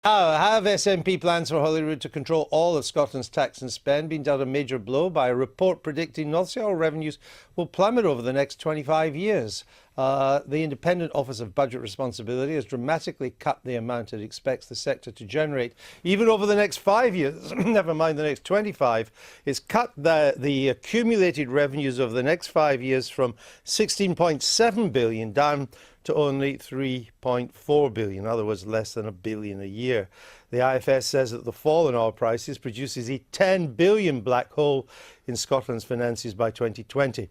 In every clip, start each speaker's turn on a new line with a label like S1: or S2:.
S1: Have SNP plans for Holyrood to control all of Scotland's tax and spend been dealt a major blow by a report predicting North Sea oil revenues will plummet over the next 25 years? The Independent Office of Budget Responsibility has dramatically cut the amount it expects the sector to generate, even over the next 5 years, never mind the next 25. It's cut the accumulated revenues over the next 5 years from 16.7 billion down to only 3.4 billion, in other words, less than $1 billion a year. The IFS says that the fall in oil prices produces a 10 billion black hole in Scotland's finances by 2020.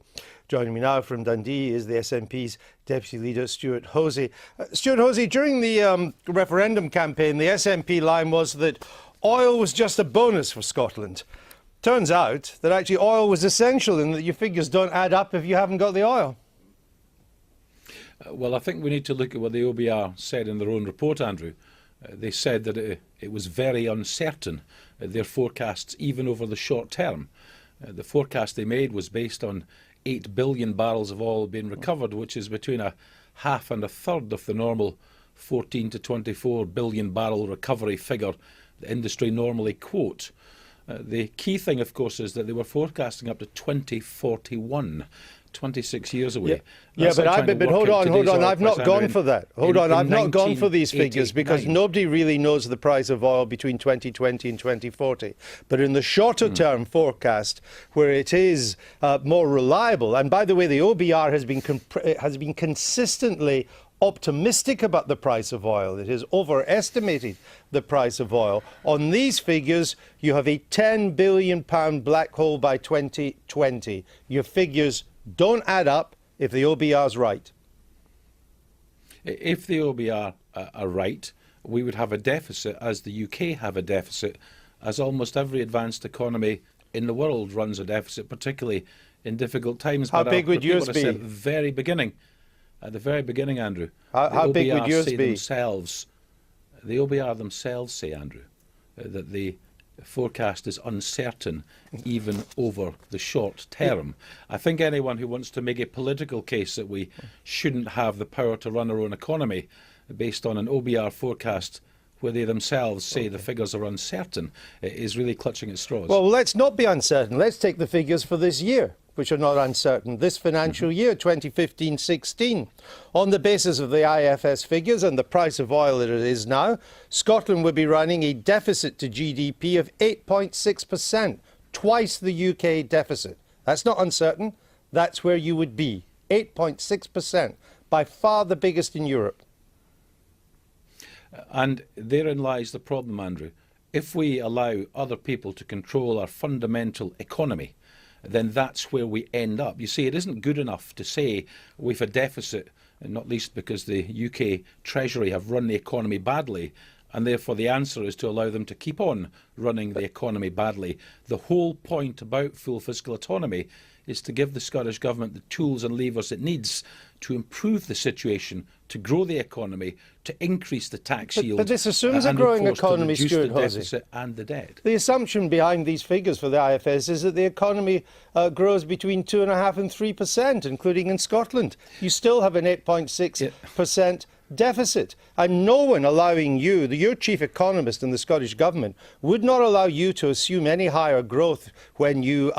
S1: Joining me now from Dundee is the SNP's Deputy Leader, Stewart Hosie. Stewart Hosie, during the referendum campaign, the SNP line was that oil was just a bonus for Scotland. Turns out that actually oil was essential and that your figures don't add up if you haven't got the oil.
S2: Well, I think we need to look at what the OBR said in their own report, Andrew. They said that it was very uncertain, their forecasts, even over the short term. The forecast they made was based on 8 billion barrels of oil being recovered, which is between a half and a third of the normal 14 to 24 billion barrel recovery figure the industry normally quote. The key thing, of course, is that they were forecasting up to 2041. 26 years away.
S1: Yeah, but hold on, I've not gone for that. I've not gone for these figures because nobody really knows the price of oil between 2020 and 2040. But in the shorter term forecast, where it is more reliable, and by the way, the OBR has been consistently optimistic about the price of oil. It has overestimated the price of oil. On these figures, you have a £10 billion black hole by 2020. Your figures don't add up if the OBR's right.
S2: If the OBR are right, we would have a deficit, as the UK have a deficit, as almost every advanced economy in the world runs a deficit, particularly in difficult times.
S1: How big would yours be?
S2: At the very beginning, Andrew.
S1: How big would yours be?
S2: The OBR themselves say, Andrew, that the forecast is uncertain even over the short term. I think anyone who wants to make a political case that we shouldn't have the power to run our own economy based on an OBR forecast where they themselves say the figures are uncertain is really clutching at straws.
S1: Well, let's not be uncertain. Let's take the figures for this year, which are not uncertain. This financial year, 2015-16, on the basis of the IFS figures and the price of oil that it is now, Scotland would be running a deficit to GDP of 8.6%, twice the UK deficit. That's not uncertain. That's where you would be, 8.6%, by far the biggest in Europe.
S2: And therein lies the problem, Andrew. If we allow other people to control our fundamental economy, then that's where we end up. You see, it isn't good enough to say we've a deficit, and not least because the UK Treasury have run the economy badly, and therefore the answer is to allow them to keep on running the economy badly. The whole point about full fiscal autonomy is to give the Scottish Government the tools and levers it needs to improve the situation, to grow the economy, to increase the tax yield.
S1: But this assumes a growing economy, Stewart Hosie.
S2: And the debt.
S1: The assumption behind these figures for the IFS is that the economy grows between 2.5% and 3%, including in Scotland. You still have an 8.6% deficit. And no one allowing you, your chief economist in the Scottish Government, would not allow you to assume any higher growth when you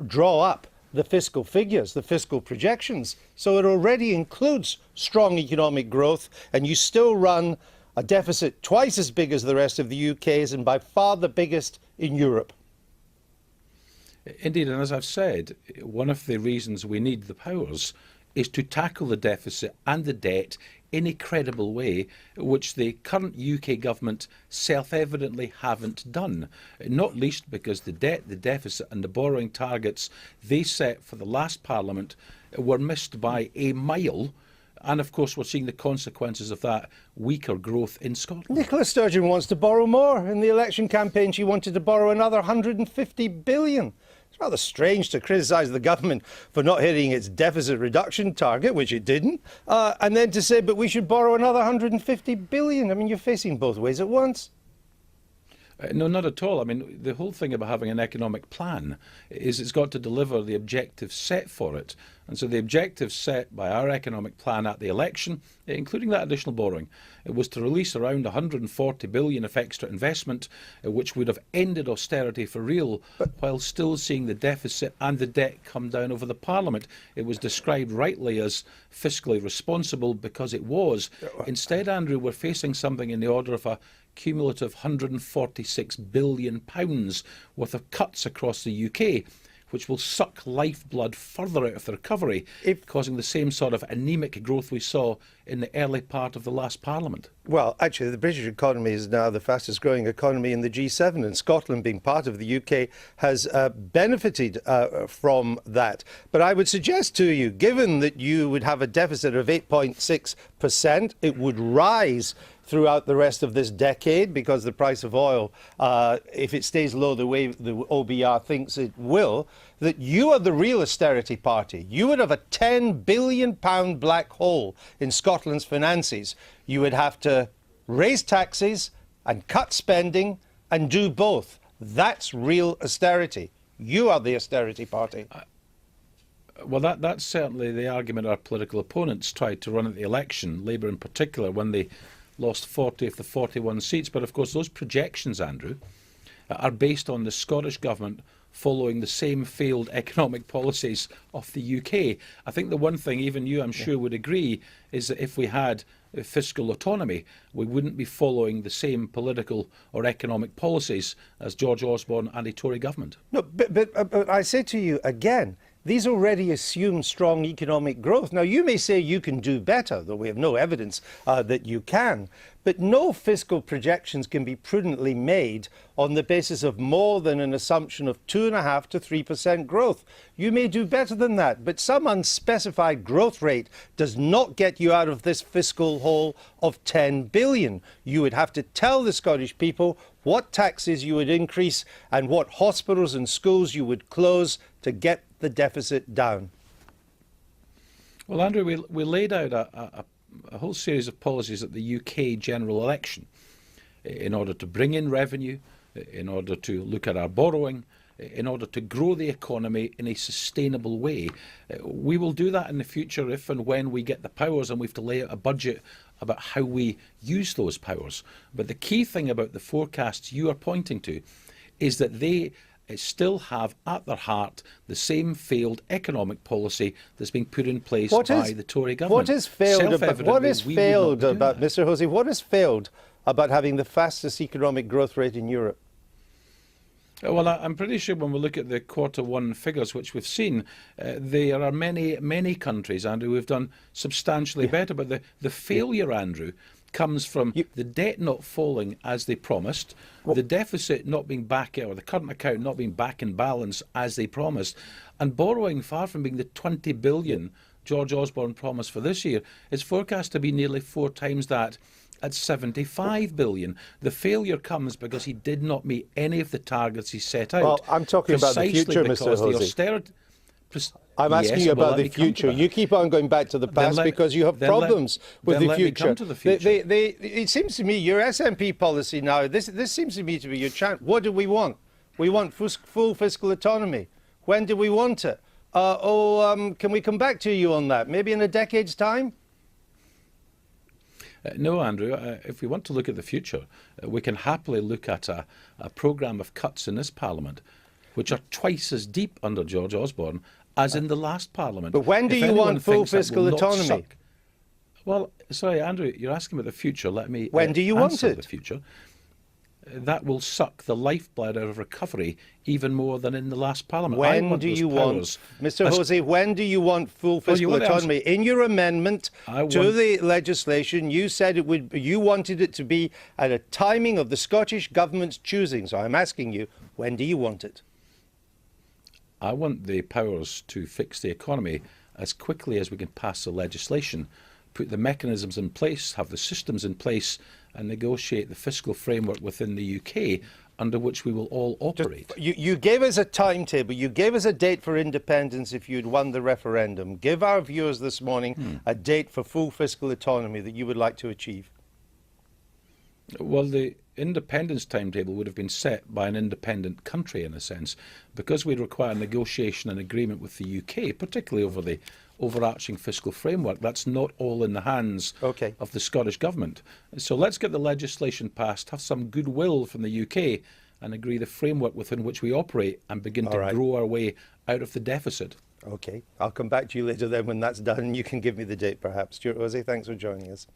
S1: draw up the fiscal figures, the fiscal projections. So it already includes strong economic growth, and you still run a deficit twice as big as the rest of the UK's and by far the biggest in Europe.
S2: Indeed, and as I've said, one of the reasons we need the powers is to tackle the deficit and the debt in a credible way, which the current UK government self-evidently haven't done, not least because the debt, the deficit and the borrowing targets they set for the last Parliament were missed by a mile. And of course, we're seeing the consequences of that weaker growth in Scotland.
S1: Nicola Sturgeon wants to borrow more. In the election campaign, she wanted to borrow another 150 billion. It's rather strange to criticise the government for not hitting its deficit reduction target, which it didn't, and then to say, but we should borrow another 150 billion. I mean, you're facing both ways at once.
S2: No, not at all. I mean, the whole thing about having an economic plan is it's got to deliver the objectives set for it. And so the objectives set by our economic plan at the election, including that additional borrowing, it was to release around 140 billion of extra investment, which would have ended austerity for real, while still seeing the deficit and the debt come down over the Parliament. It was described rightly as fiscally responsible because it was. Instead, Andrew, we're facing something in the order of a cumulative £146 billion worth of cuts across the UK, which will suck lifeblood further out of the recovery, causing the same sort of anemic growth we saw in the early part of the last Parliament.
S1: Well, actually, the British economy is now the fastest growing economy in the G7, and Scotland, being part of the UK, has benefited from that. But I would suggest to you, given that you would have a deficit of 8.6%, it would rise throughout the rest of this decade because the price of oil, if it stays low the way the OBR thinks it will, that you are the real austerity party. You would have a £10 billion black hole in Scotland's finances. You would have to raise taxes and cut spending and do both. That's real austerity. You are the austerity party.
S2: Well, that's certainly the argument our political opponents tried to run at the election, Labour in particular, when they lost 40 of the 41 seats. But of course, those projections, Andrew, are based on the Scottish Government following the same failed economic policies of the UK. I think the one thing even you, I'm sure, would agree is that if we had fiscal autonomy, we wouldn't be following the same political or economic policies as George Osborne and a Tory government.
S1: No, but I say to you again, these already assume strong economic growth. Now, you may say you can do better, though we have no evidence that you can. But no fiscal projections can be prudently made on the basis of more than an assumption of 2.5% to 3% growth. You may do better than that, but some unspecified growth rate does not get you out of this fiscal hole of 10 billion. You would have to tell the Scottish people what taxes you would increase and what hospitals and schools you would close to get the deficit down.
S2: Well, Andrew, we laid out a whole series of policies at the UK general election in order to bring in revenue, in order to look at our borrowing, in order to grow the economy in a sustainable way. We will do that in the future if and when we get the powers, and we have to lay out a budget about how we use those powers. But the key thing about the forecasts you are pointing to is that they still have at their heart the same failed economic policy that's being put in place by the Tory government.
S1: What has failed about Mr. Hosie? What has failed about having the fastest economic growth rate in Europe?
S2: Well, I'm pretty sure when we look at the Q1 figures, which we've seen, there are many countries, Andrew, who have done substantially better. But the failure, Andrew, comes from the debt not falling as they promised, the deficit not being back, or the current account not being back in balance as they promised, and borrowing, far from being the 20 billion George Osborne promised for this year, is forecast to be nearly 4 times that at 75 billion. The failure comes because he did not meet any of the targets he set out.
S1: Well, I'm talking about the future, Mr. Hosie. I'm asking you about the future. You keep on going back to the past because you have problems with the future. It seems to me your SNP policy now, this seems to me to be your chant. What do we want? We want full fiscal autonomy. When do we want it? Can we come back to you on that? Maybe in a decade's time?
S2: No, Andrew. If we want to look at the future, we can happily look at a programme of cuts in this Parliament, which are twice as deep under George Osborne as in the last Parliament.
S1: But when do you want full fiscal autonomy?
S2: Well, sorry, Andrew, you're asking about the future. Let me
S1: when do you want it?
S2: The future. That will suck the lifeblood out of recovery even more than in the last Parliament.
S1: When do you want, Mr. Hosie, when do you want full fiscal autonomy? In your amendment to the legislation, you said you wanted it to be at a timing of the Scottish Government's choosing. So I'm asking you, when do you want it?
S2: I want the powers to fix the economy as quickly as we can pass the legislation, put the mechanisms in place, have the systems in place, and negotiate the fiscal framework within the UK under which we will all operate.
S1: You gave us a timetable. You gave us a date for independence if you'd won the referendum. Give our viewers this morning a date for full fiscal autonomy that you would like to achieve.
S2: Well, the independence timetable would have been set by an independent country in a sense, because we'd require negotiation and agreement with the UK, particularly over the overarching fiscal framework. That's not all in the hands of the Scottish Government. So let's get the legislation passed, have some goodwill from the UK, and agree the framework within which we operate and begin to grow our way out of the deficit.
S1: Okay, I'll come back to you later then when that's done. You can give me the date perhaps. Stewart Hosie, thanks for joining us.